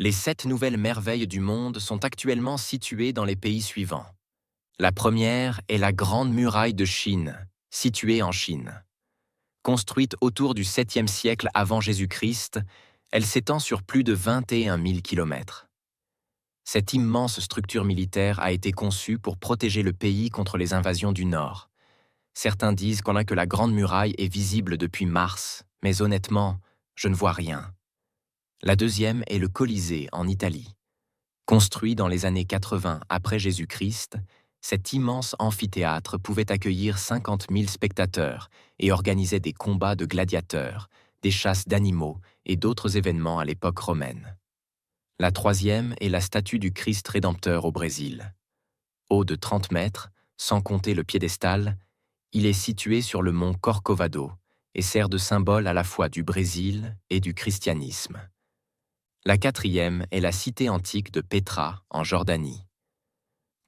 Les 7 nouvelles merveilles du monde sont actuellement situées dans les pays suivants. La première est la Grande Muraille de Chine, située en Chine. Construite autour du 7e siècle avant Jésus-Christ, elle s'étend sur plus de 21 000 kilomètres. Cette immense structure militaire a été conçue pour protéger le pays contre les invasions du Nord. Certains disent que la Grande Muraille est visible depuis Mars, mais honnêtement, je ne vois rien. La deuxième est le Colisée en Italie. Construit dans les années 80 après Jésus-Christ, cet immense amphithéâtre pouvait accueillir 50 000 spectateurs et organisait des combats de gladiateurs, des chasses d'animaux et d'autres événements à l'époque romaine. La troisième est la statue du Christ Rédempteur au Brésil. Haut de 30 mètres, sans compter le piédestal, il est situé sur le mont Corcovado et sert de symbole à la fois du Brésil et du christianisme. La quatrième est la cité antique de Pétra, en Jordanie.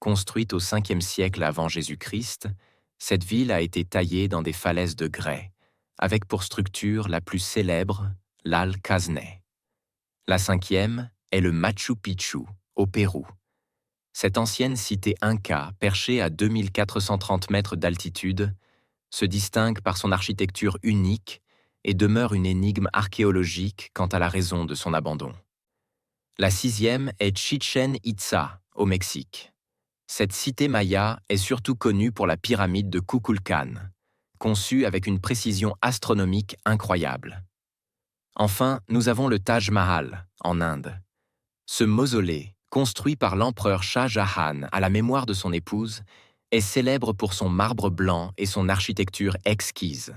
Construite au 5e siècle avant Jésus-Christ, cette ville a été taillée dans des falaises de grès, avec pour structure la plus célèbre, l'Al-Kazné. La cinquième est le Machu Picchu, au Pérou. Cette ancienne cité inca, perchée à 2430 mètres d'altitude, se distingue par son architecture unique et demeure une énigme archéologique quant à la raison de son abandon. La sixième est Chichén Itzá, au Mexique. Cette cité maya est surtout connue pour la pyramide de Kukulcán, conçue avec une précision astronomique incroyable. Enfin, nous avons le Taj Mahal, en Inde. Ce mausolée, construit par l'empereur Shah Jahan à la mémoire de son épouse, est célèbre pour son marbre blanc et son architecture exquise.